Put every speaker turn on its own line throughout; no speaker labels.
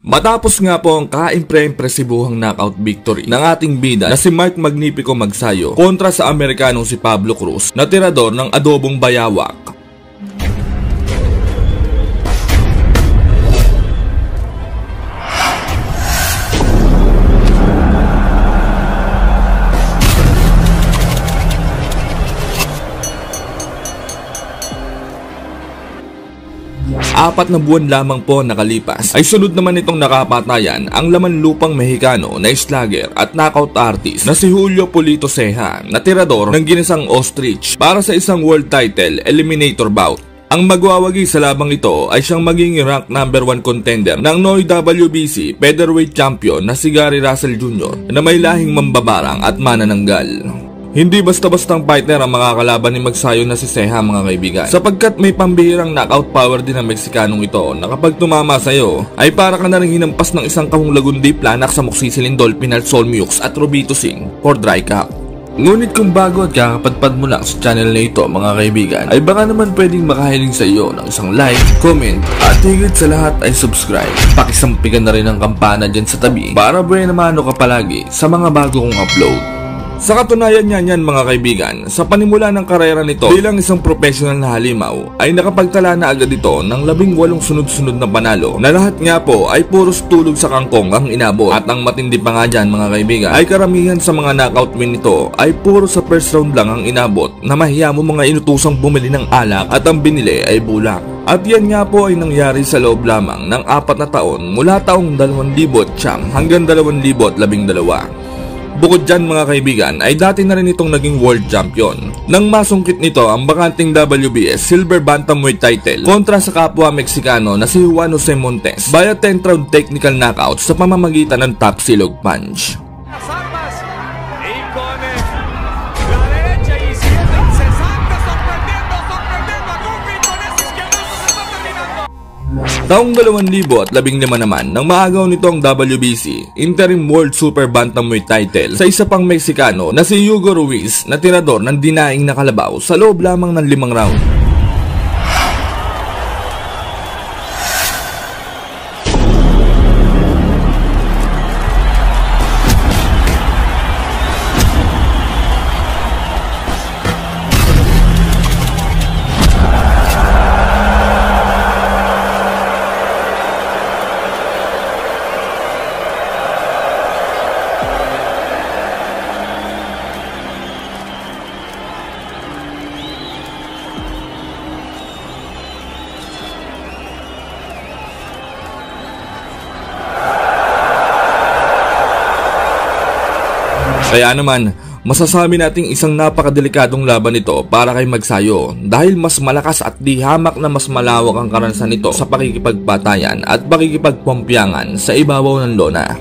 Matapos nga po ang kaimpresibuhang knockout victory ng ating bida na si Mark Magnifico Magsayo kontra sa Amerikanong si Pablo Cruz na tirador ng adobong bayawak. Apat na buwan lamang po nakalipas ay sunod naman itong nakapatayan ang laman lupang Mexicano na slugger at knockout artist na si Julio Polito Ceja na tirador ng ginisang ostrich para sa isang world title eliminator bout. Ang magwawagi sa labang ito ay siyang magiging rank number 1 contender ng Noy WBC featherweight champion na si Gary Russell Jr. na may lahing mambabarang at manananggal. Hindi basta-bastang fighter ang makakalaban ni Magsayo na si Ceja mga kaibigan, sapagkat may pambihirang knockout power din ang Meksikanong ito na kapag tumama sa'yo ay para ka na rin hinampas ng isang kahong lagundi planak sa Moxicillin Dolphin at Solmiux at Robito Singh for dry cup. Ngunit kung bago at kakapadpad mo lang sa channel na ito mga kaibigan, ay baka naman pwedeng makahiling sa iyo ng isang like, comment at higit sa lahat ay subscribe. Pakisampigan na rin ang kampana dyan sa tabi para buena mano ka palagi sa mga bago kong upload. Sa katunayan niyan mga kaibigan, sa panimula ng karera nito bilang isang professional na halimaw ay nakapagtala na agad ito ng 18 sunod-sunod na panalo na lahat nga po ay puros tulog sa kangkong ang inabot. At ang matindi pa nga dyan mga kaibigan ay karamihan sa mga knockout win nito ay puro sa first round lang ang inabot na mahiya mo mga inutusang bumili ng alak at ang binili ay bulak. At yan nga po ay nangyari sa loob lamang ng 4 na taon mula taong 2000 hanggang 2012. Bukod dyan mga kaibigan ay dati na rin itong naging world champion nang masungkit nito ang bakanting WBS silver bantamweight title kontra sa kapwa Meksikano na si Juan Jose Montes via 10th round technical knockout sa pamamagitan ng top silog punch. Taong 2015 naman nang maagaw nito ang WBC Interim World Super Bantamweight title sa isa pang Meksikano na si Hugo Ruiz na tirador ng dinaing na kalabaw sa loob lamang ng 5 round. Kaya naman, masasabi nating isang napakadelikadong laban ito para kay Magsayo dahil mas malakas at di hamak na mas malawak ang karanasan nito sa pakikipagpatayan at pakikipagpompiyangan sa ibabaw ng lona.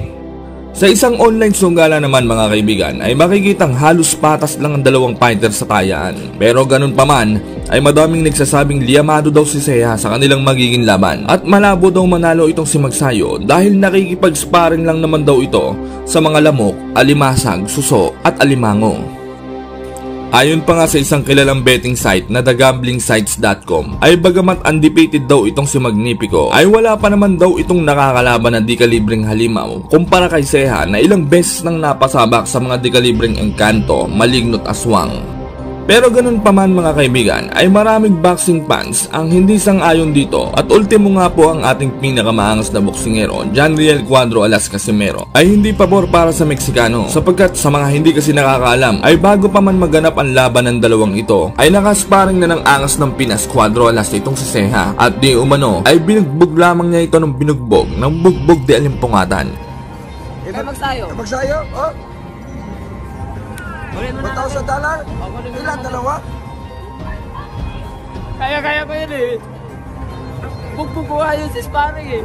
Sa isang online sunggala naman mga kaibigan ay makikitang halos patas lang ang dalawang fighter sa tayaan. Pero ganun pa man ay madaming nagsasabing liyamado daw si Ceja sa kanilang magiging laban at malabo daw manalo itong si Magsayo dahil nakikipag-sparring lang naman daw ito sa mga lamok, alimasag, suso at alimango. Ayon pa nga sa isang kilalang betting site na thegamblingsites.com ay bagamat undefeated daw itong si Magnifico ay wala pa naman daw itong nakakalaban na di-kalibreng halimaw kumpara kay Ceja na ilang beses nang napasabak sa mga di-kalibreng Encanto, Malignot, Aswang. Pero ganun pa man mga kaibigan ay maraming boxing fans ang hindi sang-ayon dito at ultimo nga po ang ating pinakamaangas na boksingero John Riel Cuadro Alas Casimero ay hindi pabor para sa Meksikano sapagkat sa mga hindi kasi nakakaalam ay bago pa man maganap ang laban ng dalawang ito ay nakasparing na ng angas ng Pinas Cuadro Alas itong si Ceja at di umano ay binugbog lamang niya ito ng binugbog ng bugbog di alimpungatan.
Magsayo? Oh? $1,000? Ilan? Dalawa?
Kaya ko yun eh. Bugbuguha yun si sparring eh.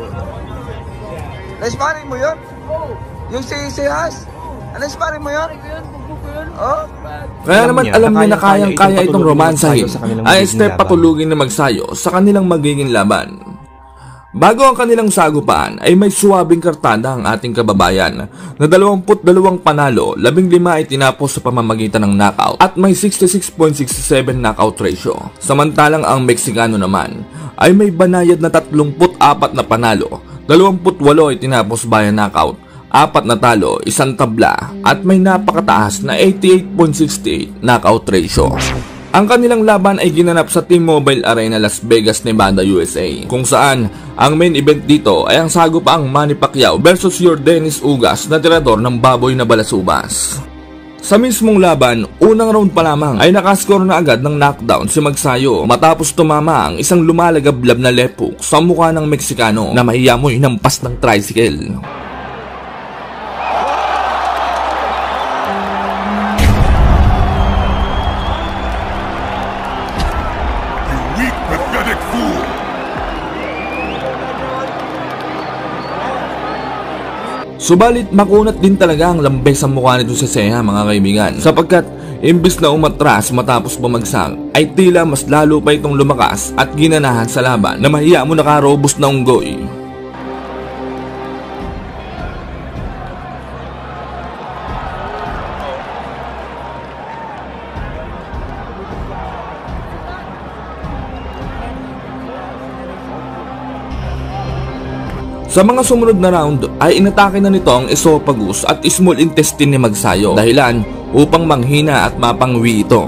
Na-sparring mo yun?
Oo.
Yung si Has? Na-sparring mo yun?
Bugbug ko yun.
Oo.
Kaya naman alam niya na kayang-kaya itong romansahin ay step patulugin na Magsayo sa kanilang magiging laban. Bago ang kanilang sagupaan ay may suwabing kartada ang ating kababayan na 22 panalo, 15 ay tinapos sa pamamagitan ng knockout at may 66.67 knockout ratio. Samantalang ang Meksikano naman ay may banayad na 34 na panalo, 28 ay tinapos via knockout, 4 natalo, 1 tabla at may napakataas na 88.68 knockout ratio. Ang kanilang laban ay ginanap sa T-Mobile Arena, Las Vegas, Nevada, USA, kung saan ang main event dito ay ang sagupaang Manny Pacquiao versus Yordenis Ugas na tirador ng baboy na balasubas. Sa mismong laban, unang round pa lamang ay nakascore na agad ng knockdown si Magsayo matapos tumama ang isang lumalagablab na left hook sa mukha ng Meksikano na mahiyamoy hinampas ng tricycle. Subalit makunat din talaga ang lambay sa mukha nito si Ceja, mga kaibigan, sapagkat imbis na umatras matapos bumagsak ay tila mas lalo pa itong lumakas at ginanahan sa laban na mahiya mo nakarobos na unggoy. Sa mga sumunod na round ay inatake na nito ang esophagus at small intestine ni Magsayo, dahilan upang manghina at mapangwi ito.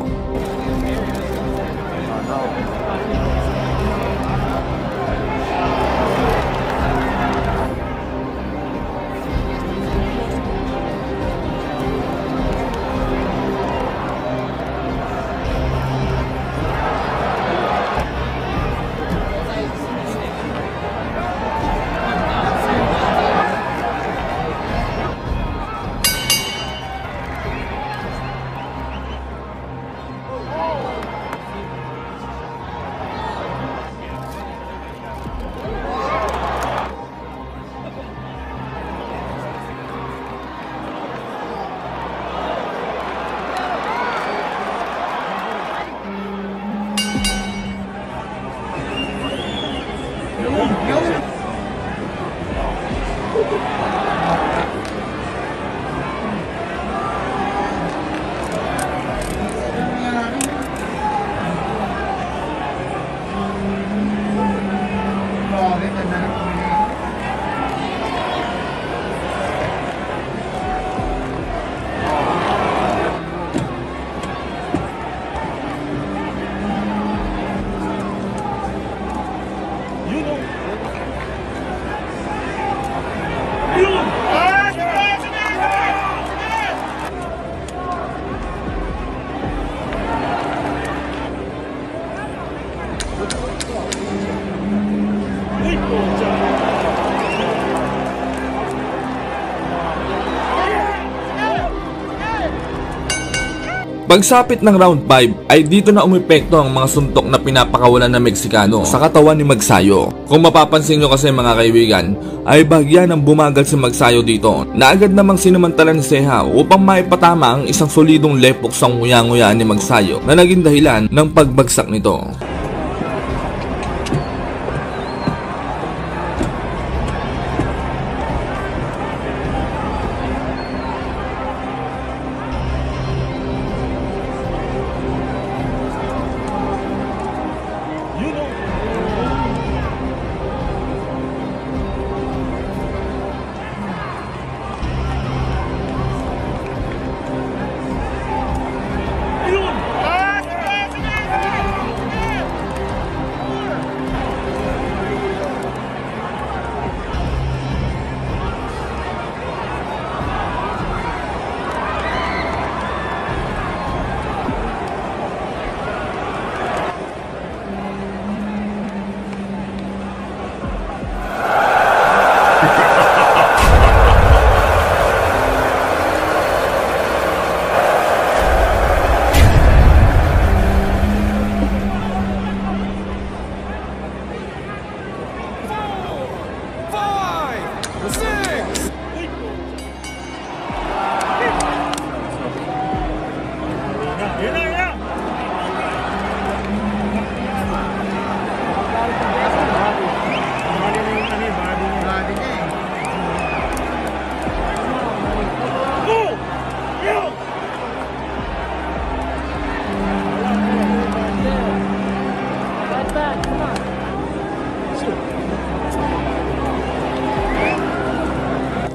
Pagsapit ng round 5 ay dito na umepekto ang mga suntok na pinapakawalan ng Meksikano sa katawan ni Magsayo. Kung mapapansin nyo kasi, mga kaibigan, ay bahagya ng bumagal si Magsayo dito na agad namang sinamantala ni Ceja upang maipatama ang isang solidong left hook sa nguya-nguyaan ni Magsayo na naging dahilan ng pagbagsak nito.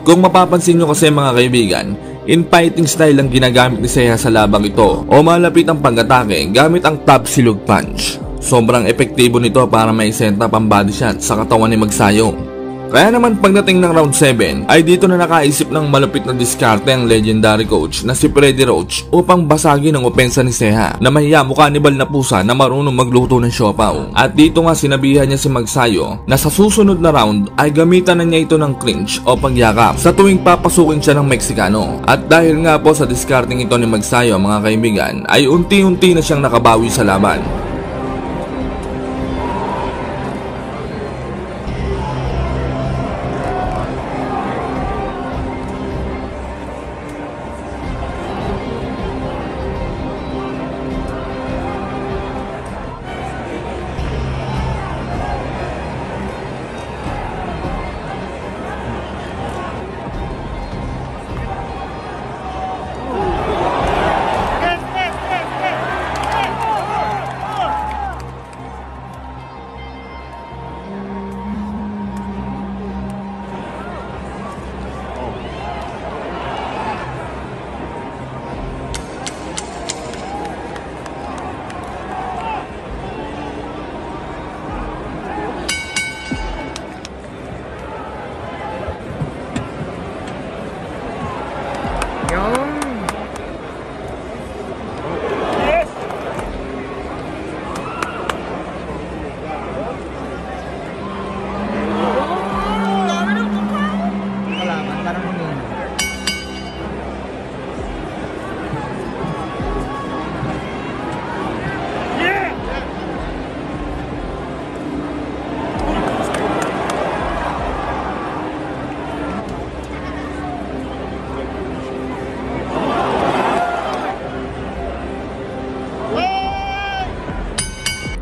Kung mapapansin nyo kasi mga kaibigan, in fighting style ang ginagamit ni Ceja sa labang ito o malapit ang pag-atake gamit ang top silog punch. Sobrang epektibo nito para may set up ang body shot sa katawan ni Magsayo. Kaya naman pagdating ng round 7 ay dito na nakaisip ng malupit na diskarte ang legendary coach na si Freddy Roach upang basagin ang opensa ni Ceja na mahiya mukha kanibal na pusa na marunong magluto ng siopaw. At dito nga sinabihan niya si Magsayo na sa susunod na round ay gamitan na niya ito ng clinch o pagyakap sa tuwing papasukin siya ng Meksikano. At dahil nga po sa diskarting ito ni Magsayo mga kaibigan ay unti-unti na siyang nakabawi sa laban.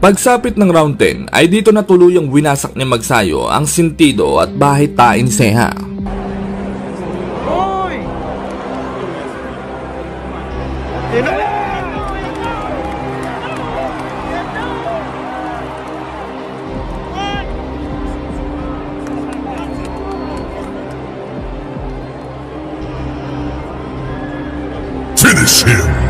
Pagsapit ng round 10 ay dito na tuluyang winasak ni Magsayo ang sentido at bahit-tain ni Ceja.
Finish him!